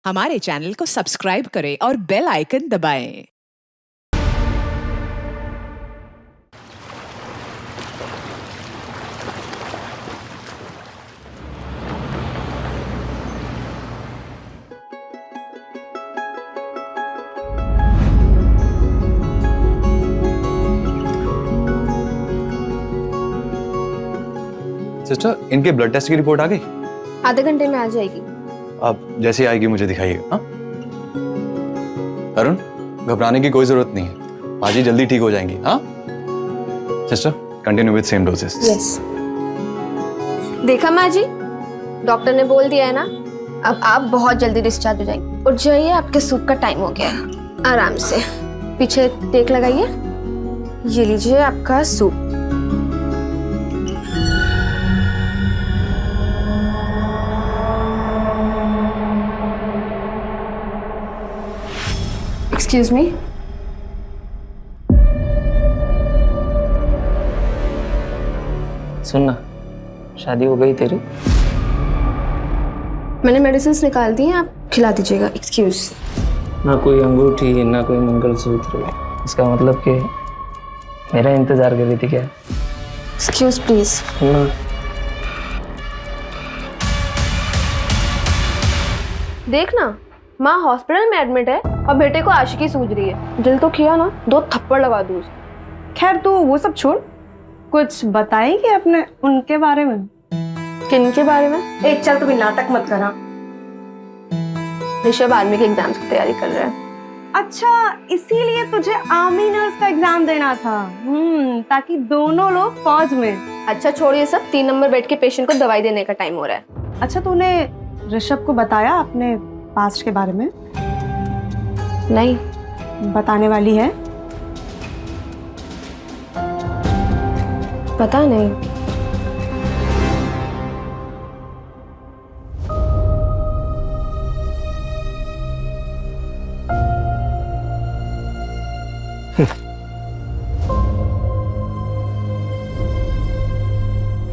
हमारे चैनल को सब्सक्राइब करें और बेल आइकन दबाएं। सिस्टर, इनके ब्लड टेस्ट की रिपोर्ट आ गई? आधे घंटे में आ जाएगी। अब जैसे ही आएगी मुझे दिखाइएगा। हाँ अरुण, घबराने की कोई जरूरत नहीं है, बाजी जल्दी ठीक हो जाएंगी। हाँ sister, continue with same doses. Yes. देखा माँ जी, डॉक्टर ने बोल दिया है ना, अब आप बहुत जल्दी डिस्चार्ज हो जाएंगे। उठ जाइए, आपके सूप का टाइम हो गया है। आराम से पीछे टेक लगाइए। ये लीजिए आपका सूप। Excuse me. सुनना, शादी हो गई तेरी? मैंने मेडिसिन निकाल दी हैं, आप खिला दीजिएगा। एक्सक्यूज। ना कोई अंगूठी, ना कोई मंगलसूत्र, इसका मतलब कि मेरा इंतजार कर रही थी क्या? Excuse please. सुनना, देखना, माँ हॉस्पिटल में एडमिट है और बेटे को आशिकी सूझ रही है। दिल तो किया ना, 2 थप्पड़ लगा दूँ उसको। खैर तू वो सब छोड़, कुछ बताएगी अपने उनके बारे में? किन के बारे में? एक चल, तू भी नाटक मत करा। ऋषभ आर्मी के एग्जाम्स की तैयारी कर रहा है। अच्छा, इसीलिए तुझे आर्मी नर्स का एग्जाम देना था? ताकि दोनों लोग फौज में। अच्छा छोड़िए सब, 3 नंबर बेड के पेशेंट को दवाई देने का टाइम हो रहा है। अच्छा, तूने ऋषभ को बताया अपने पास्ट के बारे में? नहीं। बताने वाली है? पता नहीं।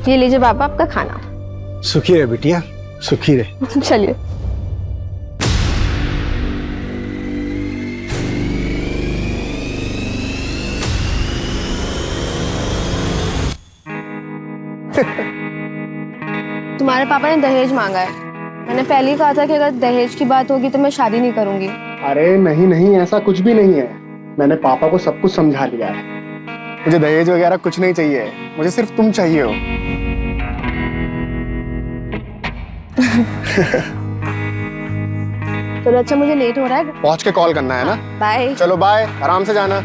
ये लीजिए पापा आपका खाना। सुखी रहे बिटिया, सुखी रहे। चलिए। तुम्हारे पापा ने दहेज मांगा है। मैंने पहले ही कहा था कि अगर दहेज की बात होगी तो मैं शादी नहीं करूंगी। अरे नहीं नहीं, ऐसा कुछ भी नहीं है। मैंने पापा को सब कुछ समझा लिया है। मुझे दहेज वगैरह कुछ नहीं चाहिए, मुझे सिर्फ तुम चाहिए हो। चलो अच्छा, मुझे लेट हो रहा है। पहुंच के कॉल करना है ना? बाय। चलो बाय, आराम से जाना।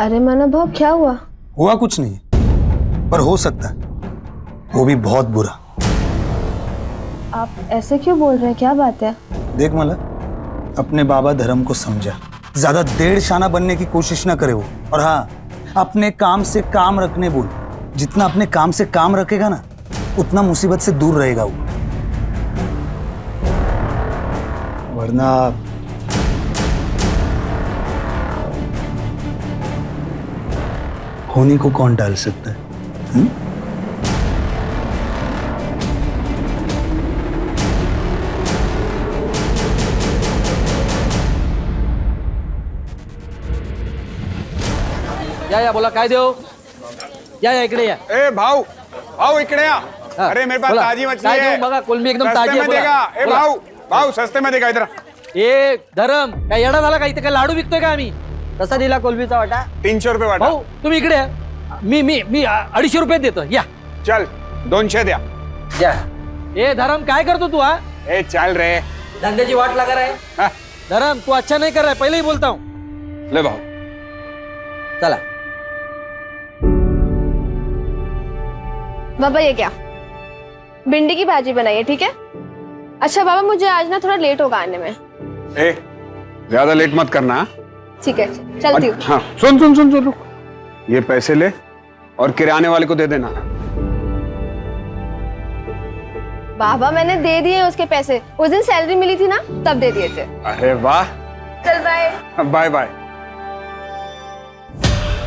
अरे मनोभाव, क्या हुआ? हुआ कुछ नहीं, पर हो सकता है, वो भी बहुत बुरा। आप ऐसे क्यों बोल रहे हैं, क्या बात है? देख मला, अपने बाबा धर्म को समझा, ज्यादा डेढ़ शाना बनने की कोशिश ना करे वो। और हाँ, अपने काम से काम रखने बोल। जितना अपने काम से काम रखेगा ना, उतना मुसीबत से दूर रहेगा वो। वरना होने को कौन टाल सकता है? या बोला काय देऊ? या इकडे या। ए भाऊ, भाऊ इकडे या। अरे मेरे पास ताजी मछली है। बघा, कोलंबी एकदम सस्ते ताजी में देगा। ए भाऊ, भाऊ सस्ते में देगा इधर। ए धरम, काय येडा झाला का? इथे काय लाडू विकतोय का आम्ही? कसा दिला कोलंबीचा वाटा? 300 रुपये वाटा। भाऊ तुम्ही इकडे या. मी 250 रुपये देतो. या चल 200 द्या। या. ए धरम, काय करतो तू? हा, ए चल रे, धंद्याची वाट लगा रहा है. हाँ, धरम, तू अच्छा नहीं कर रहा है, पहले ही बोलता हूँ. ले भाऊ। चला. बाबा ये क्या? भिंडी की भाजी बनाइए, ठीक है? अच्छा बाबा, मुझे आज ना थोड़ा लेट होगा आने में। ए ज्यादा लेट मत करना हाँ? ठीक है, चलती हूँ। हाँ सुन सुन सुन सुन रुक। ये पैसे ले और किराने वाले को दे देना। बाबा मैंने दे दिए उसके पैसे, उस दिन सैलरी मिली थी ना तब दे दिए थे। अरे वाह, चल बाय। Bye bye.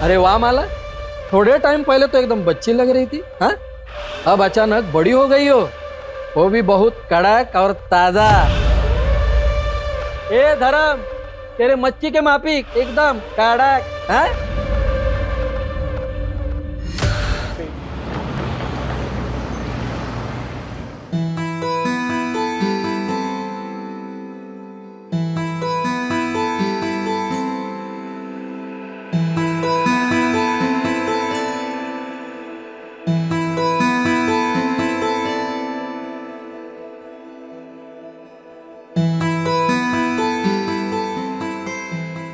अरे वाह माला, थोड़े टाइम पहले तो एकदम बच्ची लग रही थी, हाँ? अब अचानक बड़ी हो गई हो, वो भी बहुत कड़क और ताजा। ए धर्म, तेरे मच्छी के माफिक एकदम कड़क, हाँ?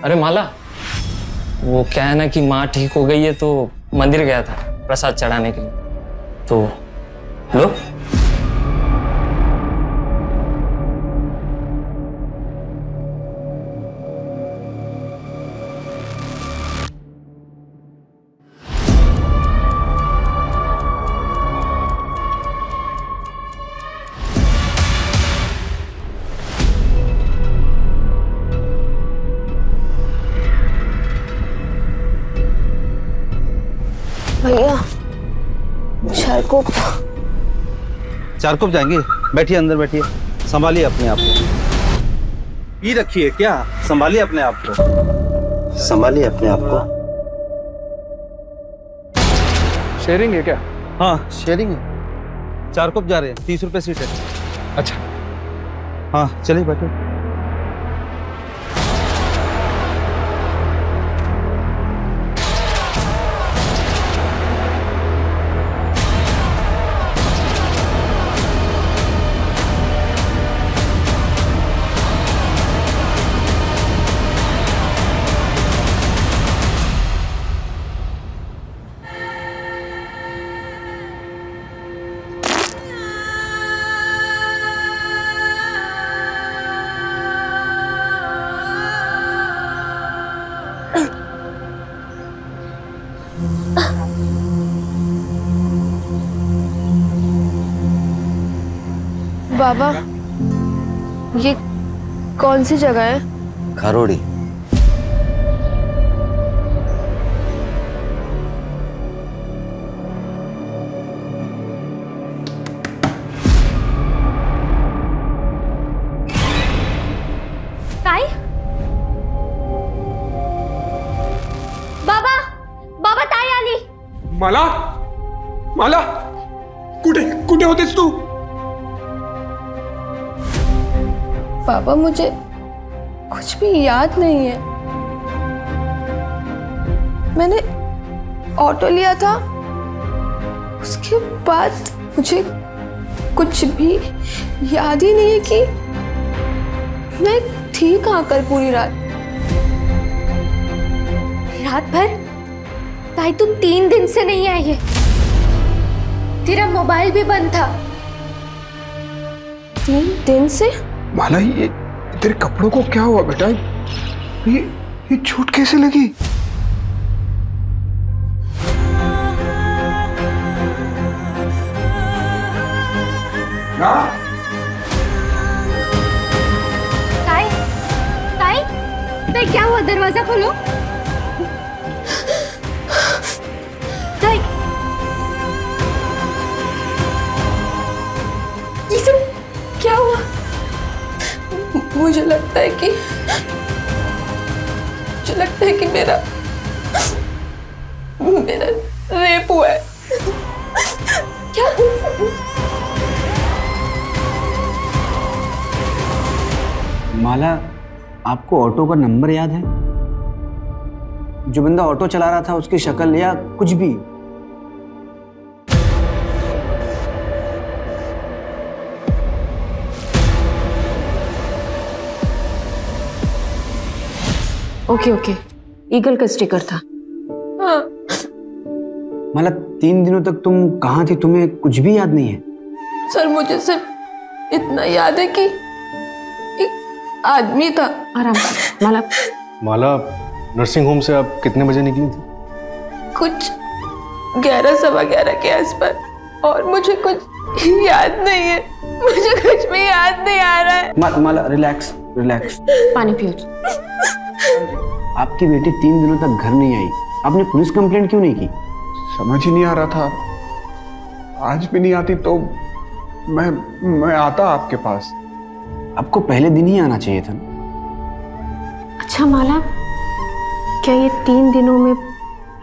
अरे माला, वो क्या है ना कि माँ ठीक हो गई है तो मंदिर गया था प्रसाद चढ़ाने के लिए, तो लो। भैया शरकुप। चारकोप जाएंगे? बैठिए, अंदर बैठिए, संभालिए अपने आप को। पी रखिए क्या? संभालिए अपने आप को, संभालिए अपने आप को। शेयरिंग है क्या? हाँ शेयरिंग है। चारकोप जा रहे हैं, 30 रुपए सीट है। अच्छा हाँ चलिए बैठो। बाबा ये कौन सी जगह है? खरोड़ी। ताई? बाबा, बाबा ताई आली। माला, माला, कुठे कुठे होतेस तू? बाबा मुझे कुछ भी याद नहीं है। मैंने ऑटो लिया था, उसके बाद मुझे कुछ भी याद ही नहीं है कि मैं थी कहाँ कल पूरी रात। रात भर? ताई तुम 3 दिन से नहीं आई है, तेरा मोबाइल भी बंद था। 3 दिन से? माला ये तेरे कपड़ों को क्या हुआ बेटा? ये छूट कैसे लगी? ताई, ताई, ताई क्या हुआ? दरवाजा खोलो। ताई, ये सब क्या हुआ? मुझे लगता है कि मेरा रेप हुआ है। क्या? माला, आपको ऑटो का नंबर याद है? जो बंदा ऑटो चला रहा था उसकी शक्ल या कुछ भी? ओके ओके, ईगल का स्टिकर था। हाँ। माला 3 दिनों तक तुम कहाँ थी? तुम्हें कुछ भी याद नहीं है? सर मुझे सिर्फ इतना याद है कि एक आदमी था। आराम से माला। माला, नर्सिंग होम से आप कितने बजे निकली थी? कुछ 11-11:15 के आसपास, और मुझे कुछ याद नहीं है, मुझे कुछ भी याद नहीं आ रहा है। माला रिलैक्स रिलैक्स। पानी पियो। आपकी बेटी 3 दिनों तक घर नहीं आई, आपने पुलिस कंप्लेंट क्यों नहीं की? समझ ही नहीं आ रहा था। आज भी नहीं आती तो मैं आता आपके पास। आपको पहले दिन ही आना चाहिए था। अच्छा माला, क्या ये 3 दिनों में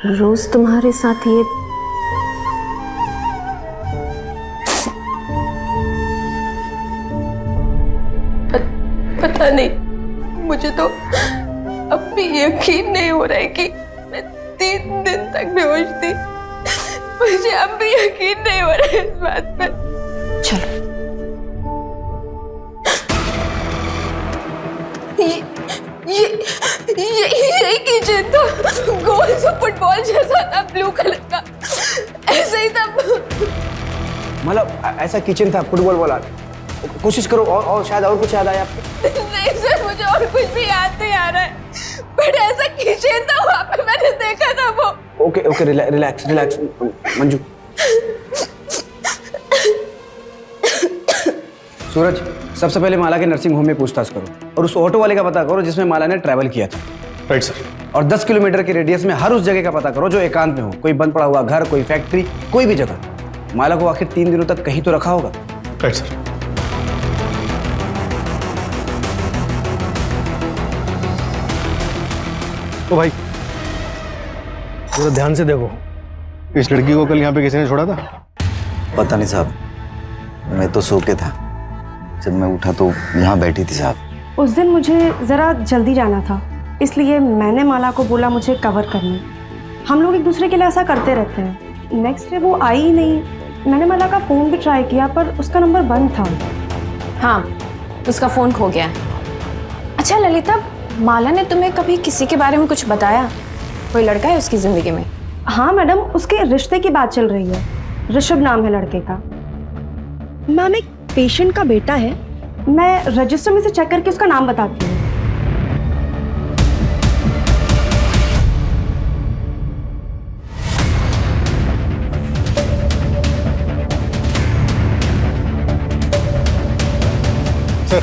रोज तुम्हारे साथ ये पता नहीं, मुझे तो अब भी यकीन नहीं हो रहा है कि मैं 3 दिन तक बेहोश थी। मुझे अब भी यकीन नहीं हो रहा है इस बात पर। चलो, ये किचन था, गोल सा फुटबॉल जैसा था, ब्लू कलर का, ऐसे ही था। मतलब ऐसा किचन था, फुटबॉल वाला? कोशिश करो और शायद और कुछ याद आया आपको। नहीं सर, मुझे और कुछ भी याद नहीं आ रहा है, बट ऐसा किचन था, वहाँ पे मैंने देखा था वो। Okay relax relax Manju. Suraj, सबसे पहले माला के नर्सिंग होम में पूछताछ करो और उस ऑटो वाले का पता करो जिसमें माला ने ट्रैवल किया था। Right sir. और 10 किलोमीटर के रेडियस में हर उस जगह का पता करो जो एकांत में हो, कोई बंद पड़ा हुआ घर, कोई फैक्ट्री, कोई भी जगह। माला को आखिर 3 दिनों तक कहीं तो रखा होगा। Right sir. ओ भाई, जरा ध्यान से देखो, इस लड़की को कल यहाँ पे किसी ने छोड़ा था? पता नहीं साहब, मैं तो सो के था, जब मैं उठा तो यहाँ बैठी थी साहब। उस दिन मुझे ज़रा जल्दी जाना था, इसलिए मैंने माला को बोला मुझे कवर करने। हम लोग एक दूसरे के लिए ऐसा करते रहते हैं। नेक्स्ट डे वो आई ही नहीं। मैंने माला का फ़ोन भी ट्राई किया पर उसका नंबर बंद था। हाँ, उसका फ़ोन खो गया है। अच्छा ललिता, माला ने तुम्हें कभी किसी के बारे में कुछ बताया? कोई लड़का है उसकी ज़िंदगी में? हाँ मैडम, उसके रिश्ते की बात चल रही है। ऋषभ नाम है लड़के का। मैम, एक पेशेंट का बेटा है। मैं रजिस्टर में से चेक करके उसका नाम बताती हूँ। सर,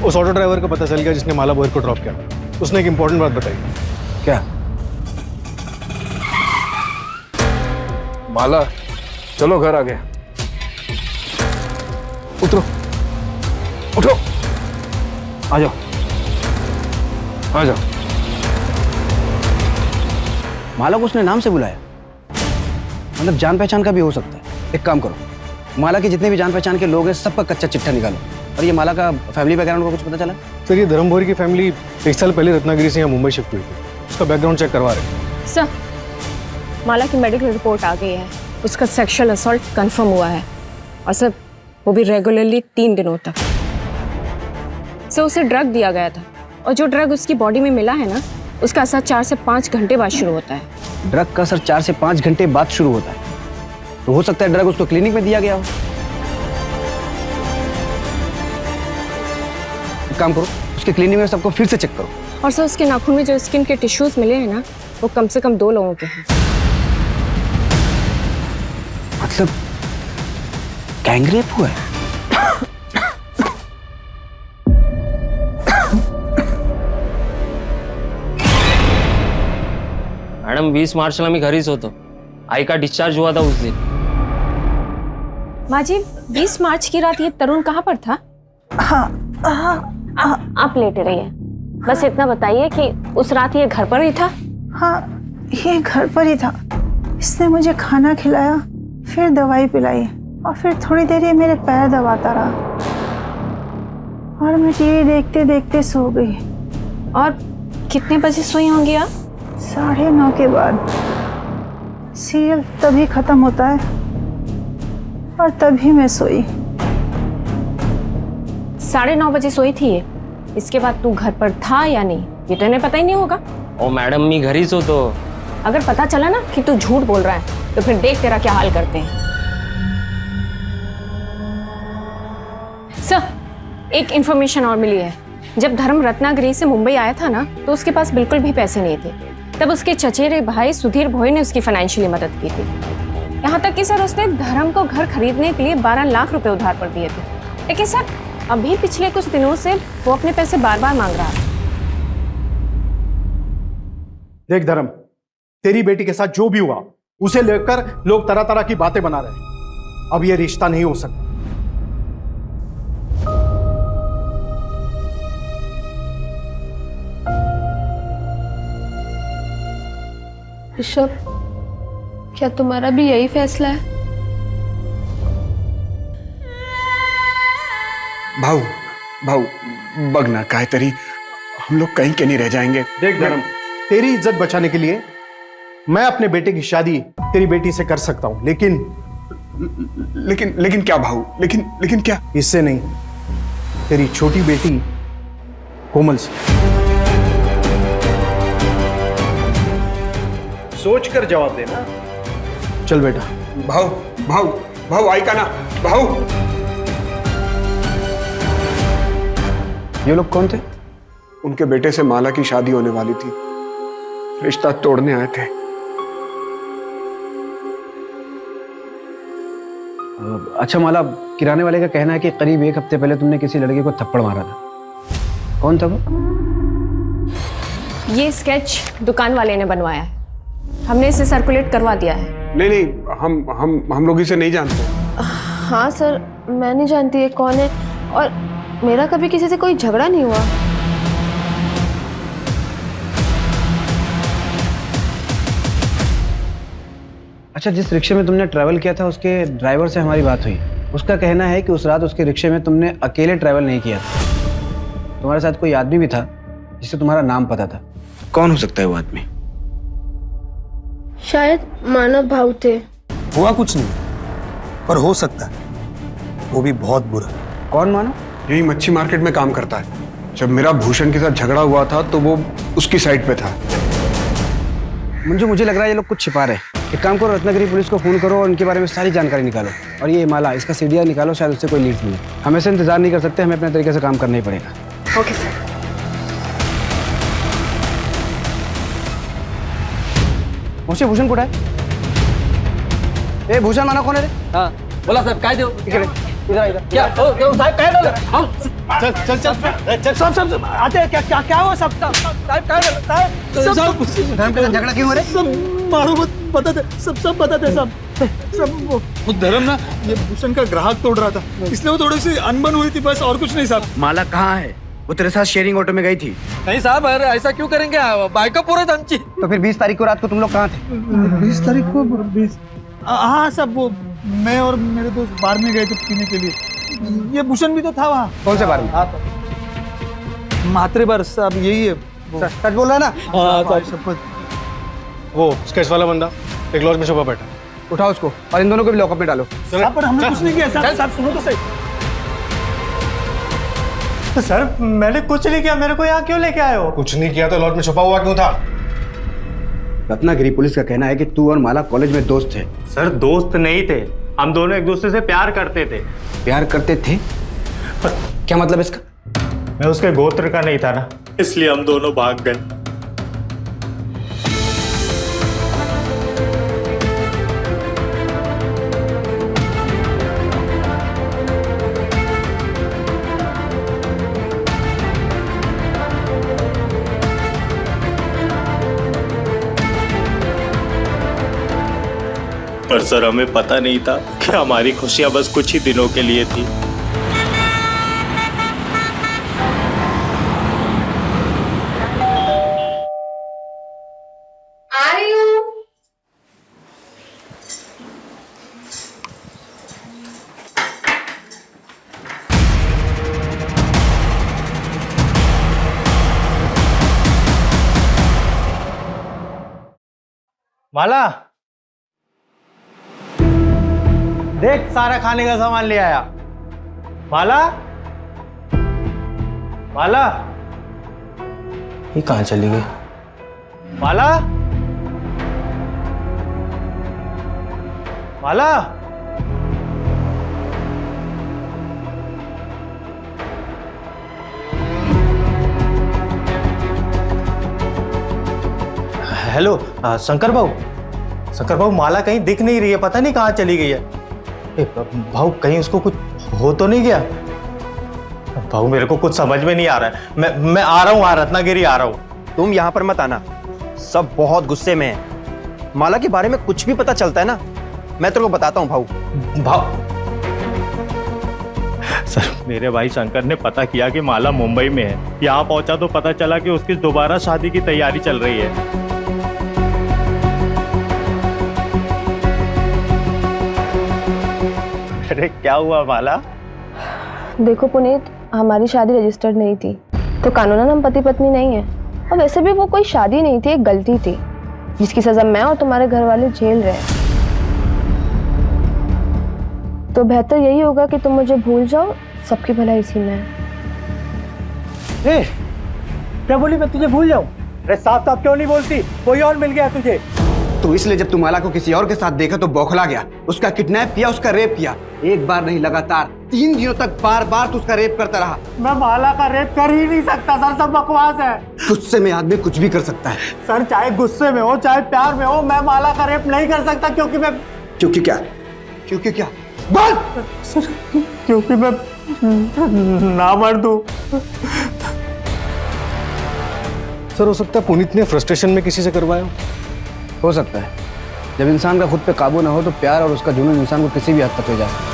उस ऑटो ड्राइवर का पता चल गया जिसने माला बोयर को ड्रॉप किया। उसने एक इंपॉर्टेंट बात बताई। क्या? माला, चलो घर आ गए। उतरो, उठो, आ जाओ आ जाओ। माला को उसने नाम से बुलाया, मतलब जान पहचान का भी हो सकता है। एक काम करो, माला के जितने भी जान पहचान के लोग हैं सबका कच्चा चिट्ठा निकालो। और ये माला का फैमिली बैकग्राउंड को कुछ पता चला? सर, ये धर्म बोरी की फैमिली 1 साल पहले रत्नागिरी से यहाँ मुंबई शिफ्ट हुई थी। उसका बैकग्राउंड चेक करवा रहे हैं। सर, माला की मेडिकल रिपोर्ट आ गई है। उसका सेक्सुअल असॉल्ट कंफर्म हुआ है, और सर वो भी रेगुलरली 3 दिनों तक। सर, उसे ड्रग दिया गया था, और जो ड्रग उसकी बॉडी में मिला है ना, उसका असर 4 से 5 घंटे बाद शुरू होता है। ड्रग का असर 4 से 5 घंटे बाद शुरू होता है, तो हो सकता है ड्रग उसको क्लिनिक में दिया गया हो। एक काम करो, उसके क्लिनिक में सबको फिर से चेक करो। और सर, उसके नाखून में जो स्किन के टिश्यूज मिले हैं ना, वो कम से कम 2 लोगों के हैं। मतलब गैंगरेप हुआ है? मैडम 20 मार्च में घरीच होतो, आई का डिस्चार्ज हुआ था उस दिन। माँ जी, 20 मार्च की रात ये तरुण कहाँ पर था? आप लेटे रहिए, बस इतना बताइए कि उस रात ये घर पर ही था? हाँ, ये घर पर ही था। इसने मुझे खाना खिलाया, फिर दवाई पिलाई, और फिर थोड़ी देर ये मेरे पैर दबाता रहा, और मैं टीवी देखते देखते सो गई। और कितने बजे सोई होंगी आप? 9:30 के बाद। सीरियल तभी खत्म होता है और तभी मैं सोई। 9:30 बजे सोई थी ये। इसके बाद तू घर पर था या नहीं, ये तो इन्हें पता ही नहीं होगा। ओ मैडम, मी घरीच होतो। अगर पता चला ना कि तू झूठ बोल रहा है, तो फिर देख तेरा क्या हाल करते हैं। सर, एक इन्फॉर्मेशन और मिली है। जब धर्म रत्नागिरी से मुंबई आया था ना, तो उसके पास बिल्कुल भी पैसे नहीं थे। तब उसके चचेरे भाई सुधीर भोई ने उसकी फाइनेंशियली मदद की थी। यहाँ तक कि सर उसने धर्म को घर खरीदने के लिए 12 लाख रुपए उधार पर दिए थे। लेकिन सर अभी पिछले कुछ दिनों से वो अपने पैसे बार बार मांग रहा है। देख धर्म, तेरी बेटी के साथ जो भी हुआ उसे लेकर लोग तरह तरह की बातें बना रहे हैं। अब ये रिश्ता नहीं हो सकता। ऋषभ, क्या तुम्हारा भी यही फैसला है? भाऊ भाऊ बघ ना काहीतरी, हम लोग कहीं के नहीं रह जाएंगे। देख धर्म, तेरी इज्जत बचाने के लिए मैं अपने बेटे की शादी तेरी बेटी से कर सकता हूं, लेकिन लेकिन क्या भाऊ? लेकिन क्या? इससे नहीं, तेरी छोटी बेटी कोमल से। सोच कर जवाब देना। चल बेटा। भाऊ भाऊ भाऊ ऐका ना भाऊ। ये लोग कौन थे? उनके बेटे से माला की शादी होने वाली थी, रिश्ता तोड़ने आए थे। अच्छा माला, किराने वाले का कहना है कि करीब 1 हफ्ते पहले तुमने किसी लड़के को थप्पड़ मारा था। कौन था वो? ये स्केच दुकान वाले ने बनवाया है। हमने इसे सर्कुलेट करवा दिया है। नहीं, हम लोग इसे नहीं जानते। हाँ सर, मैं नहीं जानती ये कौन है, और मेरा कभी किसी से कोई झगड़ा नहीं हुआ। अच्छा, जिस रिक्शे में तुमने ट्रैवल किया था उसके ड्राइवर से हमारी बात हुई। उसका कहना है कि उस रात उसके रिक्शे में तुमने अकेले ट्रैवल नहीं किया था, तुम्हारे साथ कोई आदमी भी था जिससे तुम्हारा नाम पता था। कौन हो सकता है वो आदमी? शायद मानव भाऊ थे। हुआ कुछ नहीं, पर हो सकता है वो भी बहुत बुरा। कौन मानव? यही मच्छी मार्केट में काम करता है। जब मेरा भूषण के साथ झगड़ा हुआ था तो वो उसकी साइड पे था। मंजू, मुझे लग रहा है ये लोग कुछ छिपा रहे हैं। एक काम करो, रत्नागिरी पुलिस को फोन करो और उनके बारे में सारी जानकारी निकालो। और ये माला, इसका सीडीआर निकालो, शायद उससे कोई लीड मिले। हम ऐसे इंतजार नहीं कर सकते, हमें अपने तरीके से काम करना ही पड़ेगा। Okay sir. मुझसे भूषण कुठे आहे? ए भूषण मानव कोण आहे रे? हाँ बोला साहब, काय देऊ? इकडे, इधर क्या साहब काय झालं? सब आते हैं। क्या हुआ? सब धर्म के साथ झगड़ा क्यों हो रहा है? मारो मत, बताते सब बताते सब। वो धर्म ना ये भूषण का ग्राहक तोड़ रहा था, इसलिए वो थोड़ी सी अनबन हुई थी, बस और कुछ नहीं साहब। माला कहाँ है? वो तेरे साथ शेयरिंग ऑटो में गई थी। नहीं साहब, अरे ऐसा क्यों करेंगे? बाइक पूरे आमची। तो फिर 20 तारीख को रात को तुम लोग कहाँ थे? 20 तारीख को 20? हाँ सब, वो मैं और मेरे दोस्त बार में गए थे पीने के लिए। ये भूषण भी तो था वहाँ। कौन से बार में? मात्रे बार साहब, यही है। सच बोल रहा है ना? हाँ शपथ। वो स्केच वाला बंदा एक लॉज में छुपा बैठा। उठाओ उसको और इन दोनों को भी लॉकअप में डालो। पर हमने कुछ नहीं किया। साहब सुनो तो सही। सर मैंने कुछ नहीं किया, मेरे को यहाँ क्यों लेके आए हो? कुछ नहीं किया तो लॉज में छुपा हुआ क्यों था? रत्नागिरी पुलिस का कहना है कि तू और माला कॉलेज में दोस्त थे। सर दोस्त नहीं थे, हम दोनों एक दूसरे से प्यार करते थे। प्यार करते थे? क्या मतलब इसका? मैं उसके गोत्र का नहीं था ना, इसलिए हम दोनों भाग गए। पर सर हमें पता नहीं था कि हमारी खुशियां बस कुछ ही दिनों के लिए थी। आ रही हूँ। माला देख, सारा खाने का सामान ले आया। माला, माला ये कहाँ चली गई? माला, माला हेलो शंकर भाऊ माला कहीं दिख नहीं रही है, पता नहीं कहाँ चली गई है। भाऊ कहीं उसको कुछ हो तो नहीं गया? भाऊ मेरे को कुछ समझ में नहीं आ रहा है। मैं आ रहा हूँ, रत्नागिरी आ रहा हूँ। तुम यहाँ पर मत आना, सब बहुत गुस्से में है। माला के बारे में कुछ भी पता चलता है ना, मैं तेरे को बताता हूँ भाऊ। सर मेरे भाई शंकर ने पता किया कि माला मुंबई में है। यहाँ पहुंचा तो पता चला कि उसकी दोबारा शादी की तैयारी चल रही है। अरे क्या हुआ माला? देखो पुनीत, हमारी शादी रजिस्टर्ड नहीं थी, तो कानूनन हम पति पत्नी नहीं है। और वैसे भी वो कोई शादी नहीं थी, एक गलती थी जिसकी सजा मैं और तुम्हारे घर वाले झेल रहे हैं। तो बेहतर यही होगा कि तुम मुझे भूल जाओ, सबकी भलाई इसी में है। क्या बोली मैं तुझे भूल जाऊं? अरे साफ साफ क्यों नहीं बोलती? कोई और मिल गया तुझे? तो इसलिए जब तू माला को किसी और के साथ देखा तो बौखला गया, उसका किडनैप किया, उसका रेप किया। एक बार नहीं, लगातार 3 दिनों तक बार बार तू उसका रेप करता रहा। मैं माला का रेप कर ही नहीं सकता सर, सब बकवास है। गुस्से में आदमी कुछ भी कर सकता है सर, चाहे गुस्से में हो चाहे प्यार में हो, मैं माला का रेप नहीं कर सकता। क्योंकि क्या बोल सर, क्योंकि मैं ना मर दूं। सर हो सकता है पुनीत ने फ्रस्ट्रेशन में किसी से करवाया हो सकता है। जब इंसान का खुद पे काबू ना हो तो प्यार और उसका जुनून इंसान को किसी भी हद तक ले जा सकता है।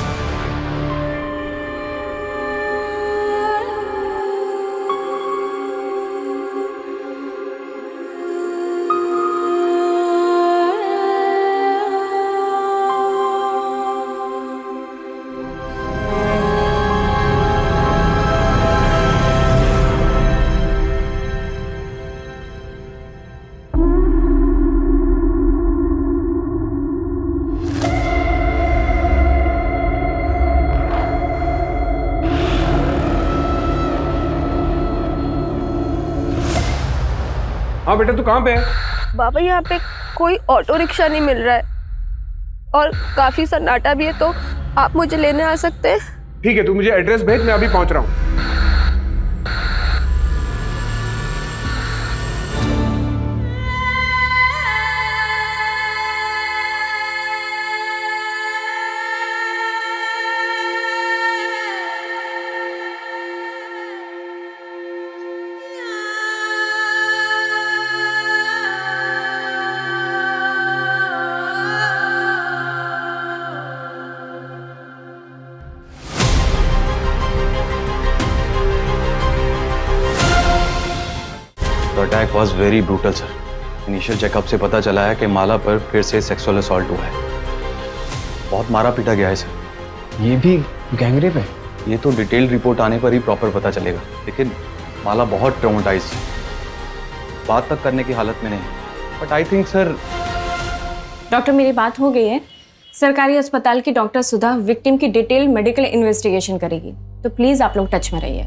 हाँ बेटा तू कहाँ पे है? बाबा यहाँ पे कोई ऑटो रिक्शा नहीं मिल रहा है और काफी सन्नाटा भी है, तो आप मुझे लेने आ सकते हैं? ठीक है, तू मुझे एड्रेस भेज, मैं अभी पहुंच रहा हूँ। The attack was very brutal, sir. Initial checkup से पता चला है कि माला पर फिर से सेक्सुअल असॉल्ट हुआ है। बहुत मारा पीटा गया है सर। ये भी गैंगरेप है? ये तो डिटेल्ड रिपोर्ट आने पर ही प्रॉपर पता चलेगा, लेकिन माला बहुत ट्रॉमेटाइज्ड है, बात तक करने की हालत में नहीं। But I think sir. Doctor मेरी बात हो गई है। सरकारी अस्पताल की डॉक्टर सुधा विक्टिम की डिटेल मेडिकल इन्वेस्टिगेशन करेगी, तो प्लीज आप लोग टच में रहिए।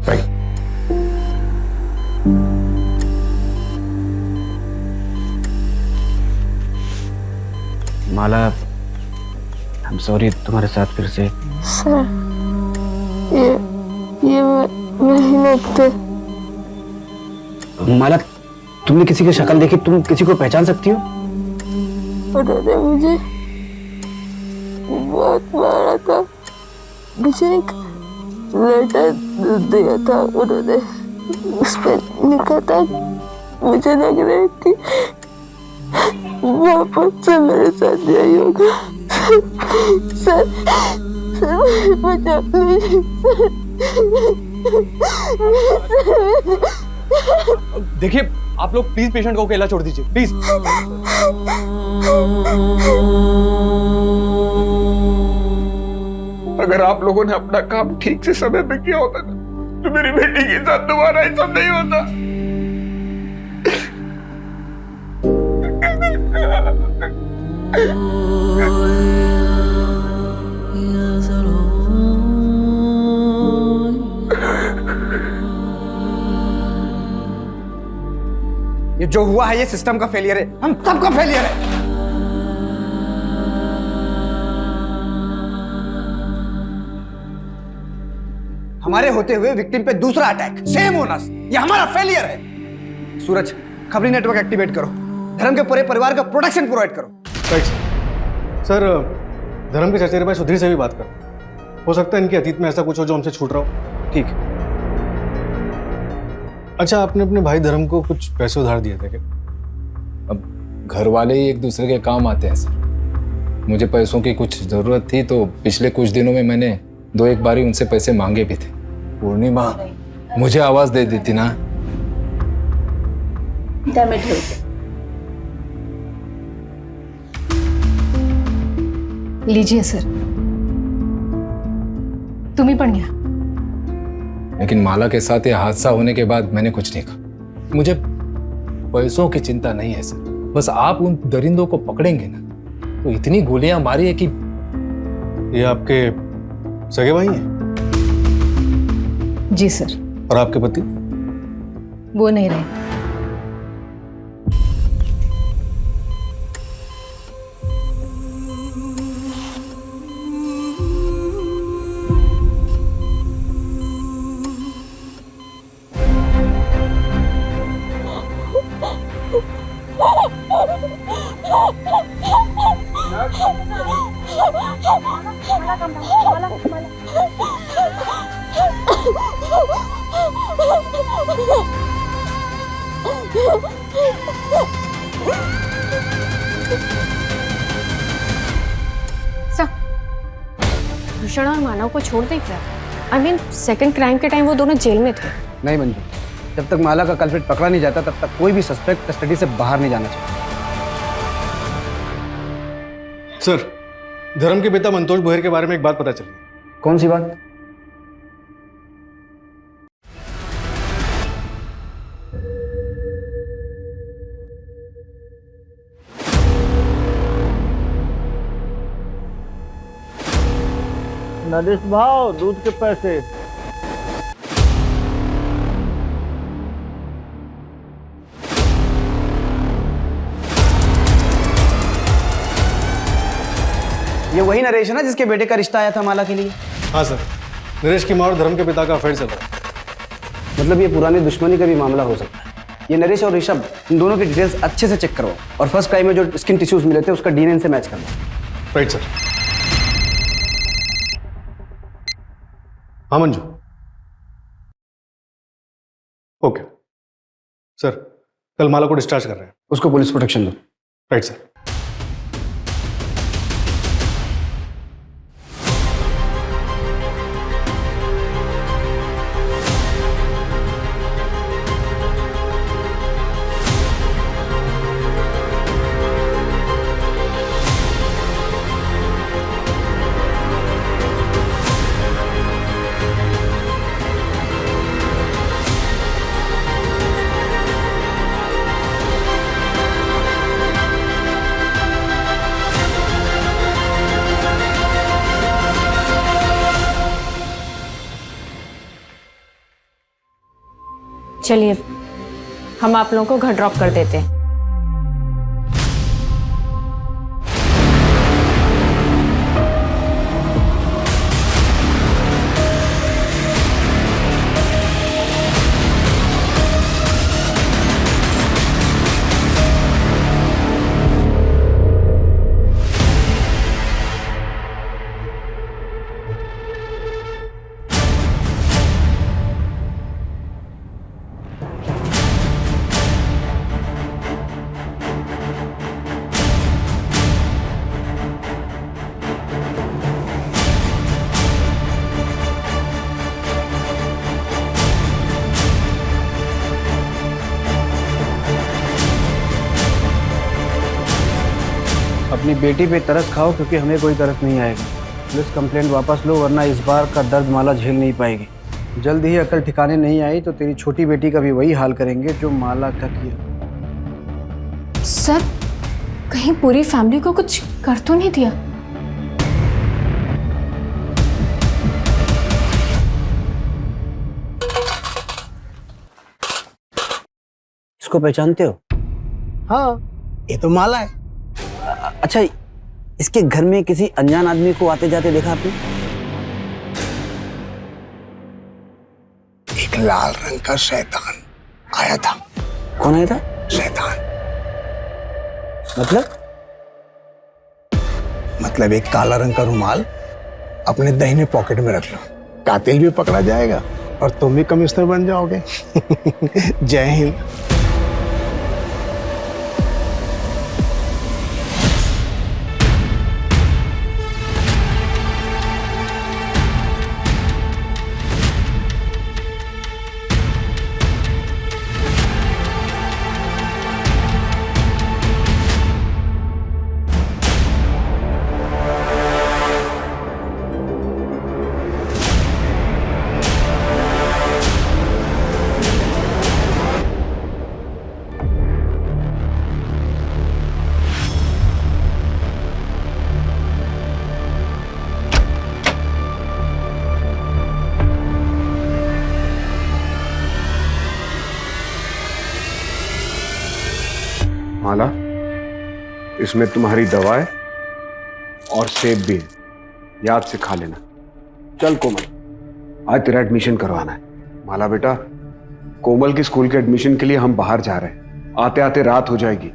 Right. Mala, I am sorry तुम्हारे साथ फिर से। सर, ये मेहनत थे। माला, तुमने किसी की शक्ल देखी? तुम किसी को पहचान सकती हो? उन्होंने मुझे बहुत मारा था। मुझे एक लेटर दिया था उन्होंने, उस पर लिखा था मुझे लग रही थी वापस से मेरे साथ यही होगा। सर बचा लीजिए। देखिए आप लोग प्लीज पेशेंट को अकेला छोड़ दीजिए, प्लीज। अगर आप लोगों ने अपना काम ठीक से समय पे किया होता ना, तो मेरी बेटी के साथ दोबारा ऐसा नहीं होता। ये जो हुआ है ये सिस्टम का फेलियर है, हम सबका फेलियर है। हमारे होते हुए विक्टिम पे दूसरा अटैक, सेम होना, ये हमारा फेलियर है। सूरज, खबरी नेटवर्क एक्टिवेट करो। धर्म के पूरे परिवार का प्रोटेक्शन प्रोवाइड करो। Right sir. धर्म के चचेरे भाई सुधीर से भी बात कर, हो सकता है इनके अतीत में ऐसा कुछ हो जो हमसे छूट रहा हो। ठीक है। अच्छा, आपने अपने भाई धर्म को कुछ पैसे उधार दिए थे क्या? अब घर वाले ही एक दूसरे के काम आते हैं सर। मुझे पैसों की कुछ ज़रूरत थी तो पिछले कुछ दिनों में मैंने 2-1 बारी उनसे पैसे मांगे भी थे। पूर्णिमा मुझे आवाज़ दे देती ना। लीजिए सर, तुम्ही पण घ्या। लेकिन माला के साथ ये हादसा होने के बाद मैंने कुछ नहीं कहा। मुझे पैसों की चिंता नहीं है सर, बस आप उन दरिंदों को पकड़ेंगे ना तो इतनी गोलियां मारी है कि। ये आपके सगे भाई हैं? जी सर। और आपके पति? वो नहीं रहे। भूषण और मानव को छोड़ दे क्या? आई मीन सेकंड क्राइम के टाइम वो दोनों जेल में थे। नहीं मंजू, जब तक माला का कल्प्रिट पकड़ा नहीं जाता तब तक कोई भी सस्पेक्ट कस्टडी से बाहर नहीं जाना चाहिए। सर, धर्म के पिता मंतोष बोहर के बारे में एक बात पता चली। कौन सी बात? नरेश भाव, दूध के पैसे। ये वही नरेश है ना जिसके बेटे का रिश्ता आया था माला के लिए? हाँ सर, नरेश की माँ और धर्म के पिता का अफेयर चल रहा है। मतलब ये पुरानी दुश्मनी का भी मामला हो सकता है। ये नरेश और ऋषभ, इन दोनों की डिटेल्स अच्छे से चेक करो और फर्स्ट क्राइम में जो स्किन टिश्यूज मिले थे उसका डीएनए से मैच करना। Right sir. हाँ मंजू। ओके सर, कल माला को डिस्चार्ज कर रहे हैं। उसको पुलिस प्रोटेक्शन दो। Right sir. चलिए, हम आप लोगों को घर ड्रॉप कर देते हैं। अपनी बेटी पे तरस खाओ क्योंकि हमें कोई तरस नहीं आएगा। पुलिस कंप्लेंट वापस लो वरना इस बार का दर्द माला झेल नहीं पाएगी। जल्द ही अकल ठिकाने नहीं आई तो तेरी छोटी बेटी का भी वही हाल करेंगे जो माला का किया। सर, कहीं पूरी फैमिली को कुछ कर तो नहीं दिया? इसको पहचानते हो? हाँ, ये तो माला है। अच्छा, इसके घर में किसी अनजान आदमी को आते जाते देखा आपने? एक लाल रंग का शैतान आया था। कौन आया था? शैतान। मतलब एक काला रंग का रुमाल अपने दाहिने पॉकेट में रख लो, कातिल भी पकड़ा जाएगा और तुम भी कमिश्नर बन जाओगे। जय हिंद। माला, इसमें तुम्हारी दवाएं और सेब भी है, याद से खा लेना। चल कोमल, आज तेरा एडमिशन करवाना है। माला बेटा, कोमल की स्कूल के एडमिशन के लिए हम बाहर जा रहे हैं, आते आते रात हो जाएगी,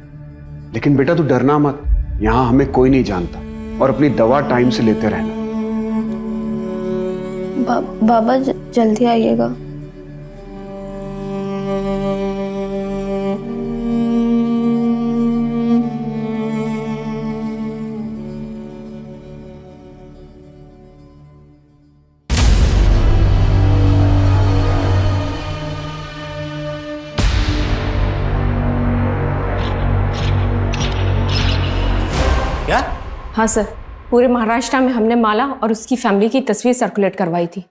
लेकिन बेटा तू डरना मत, यहाँ हमें कोई नहीं जानता, और अपनी दवा टाइम से लेते रहना। बाबा जल्दी आइएगा। क्या? हाँ सर, पूरे महाराष्ट्र में हमने माला और उसकी फैमिली की तस्वीर सर्कुलेट करवाई थी।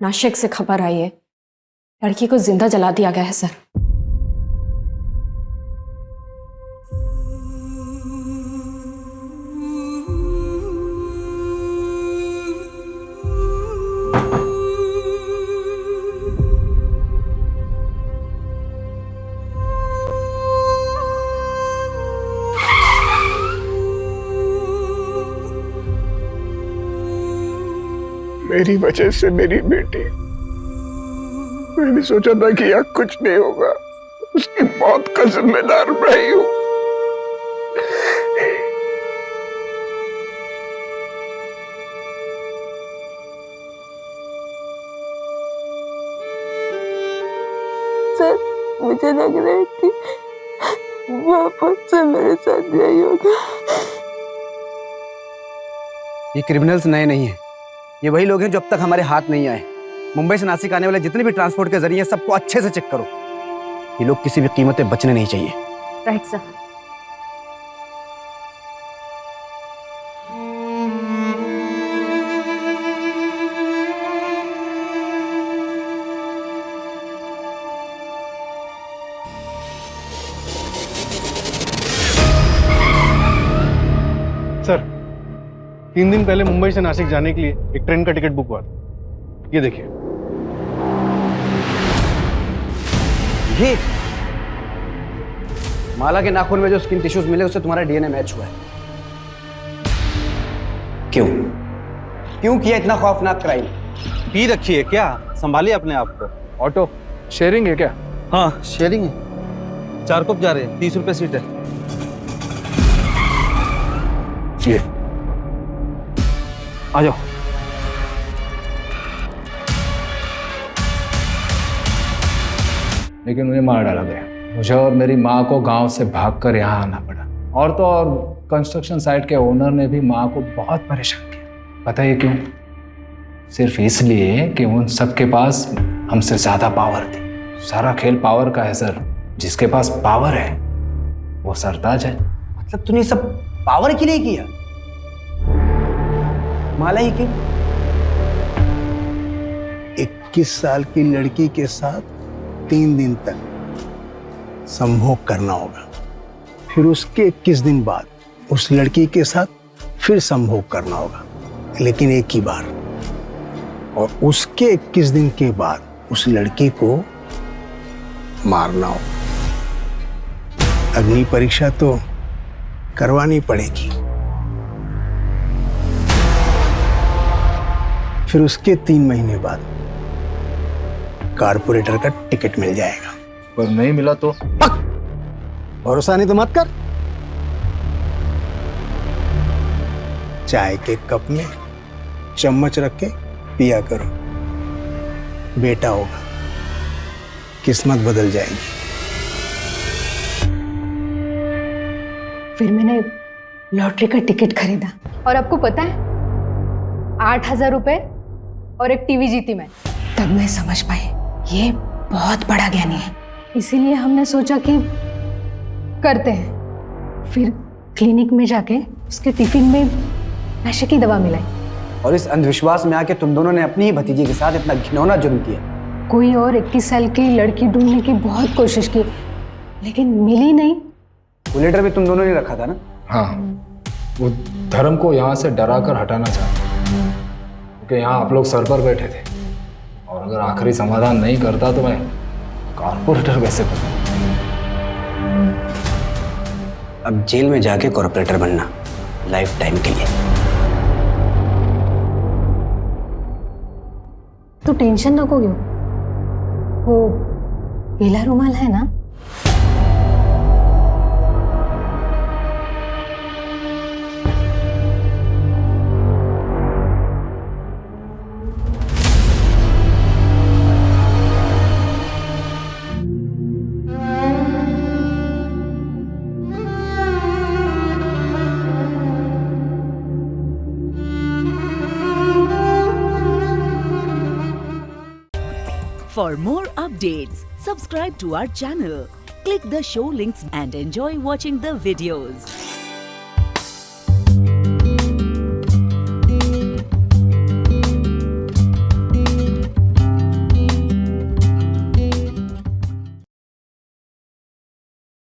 नासिक से खबर आई है, लड़की को जिंदा जला दिया गया है सर। मेरी वजह से मेरी बेटी, मैंने सोचा था कि यहाँ कुछ नहीं होगा, उसकी मौत का जिम्मेदार मैं ही हूँ। सर, मुझे लग रहा है कि वापस से मेरे साथ यही होगा। ये क्रिमिनल्स नए नहीं हैं, ये वही लोग हैं जो अब तक हमारे हाथ नहीं आए। मुंबई से नासिक आने वाले जितने भी ट्रांसपोर्ट के जरिए सबको अच्छे से चेक करो। ये लोग किसी भी कीमत पे बचने नहीं चाहिए। Right sir. सर, 3 दिन पहले मुंबई से नासिक जाने के लिए एक ट्रेन का टिकट बुक हुआ था। ये देखिए। ये माला के नाखून में जो स्किन टिश्यूज मिले उससे तुम्हारा डीएनए मैच हुआ है। क्यों क्यों किया इतना खौफनाक क्राइम? पी रखी है क्या? संभालिए अपने आप को। ऑटो शेयरिंग है क्या? हाँ शेयरिंग है, 4 कप जा रहे हैं, 30 रुपए सीट है। ये आ जाओ। लेकिन उन्हें मार डाला गया। मुझे और मेरी माँ को गांव से भागकर यहाँ आना पड़ा। और तो और कंस्ट्रक्शन साइट के ओनर ने भी माँ को बहुत परेशान किया। पता है क्यों? सिर्फ इसलिए कि उन सबके पास हमसे ज्यादा पावर थी। सारा खेल पावर का है सर। जिसके पास पावर है वो सरताज है। मतलब तूने सब पावर के लिए किया? माला ही क्यों? 21 साल की लड़की के साथ 3 दिन तक संभोग करना होगा, फिर उसके 21 दिन बाद उस लड़की के साथ फिर संभोग करना होगा, लेकिन एक ही बार, और उसके 21 दिन के बाद उस लड़की को मारना होगा। अग्नि परीक्षा तो करवानी पड़ेगी। फिर उसके 3 महीने बाद कारपोरेटर का टिकट मिल जाएगा। पर नहीं मिला तो? भरोसा नहीं तो मत कर। चाय के कप में चम्मच रख के पिया करो। बेटा होगा, किस्मत बदल जाएगी। फिर मैंने लॉटरी का टिकट खरीदा और आपको पता है 8,000 रुपए और एक टीवी जीती मैं। तब मैं समझ पाई ये बहुत बड़ा ज्ञानी है, इसीलिए हमने सोचा कि करते हैं। फिर क्लिनिक में जाके उसके टिफिन में नशे की दवा मिलाई और इस अंधविश्वास में आके तुम दोनों ने अपनी ही भतीजी के साथ इतना घिनौना जुर्म किया। कोई और 21 साल की लड़की ढूंढने की बहुत कोशिश की लेकिन मिली नहीं। वो लेटर भी तुम दोनों ने रखा था ना? हाँ, वो धर्म को यहाँ से डरा कर हटाना चाहता, क्योंकि यहाँ आप लोग सर पर बैठे थे और अगर आखिरी समाधान नहीं करता तो मैं कॉर्पोरेटर कैसे बनूं? अब जेल में जाके कॉर्पोरेटर बनना लाइफ टाइम के लिए। तो टेंशन नको घेऊ, वो पीला रुमाल है ना? For more updates, subscribe to our channel, click the show links and enjoy watching the videos.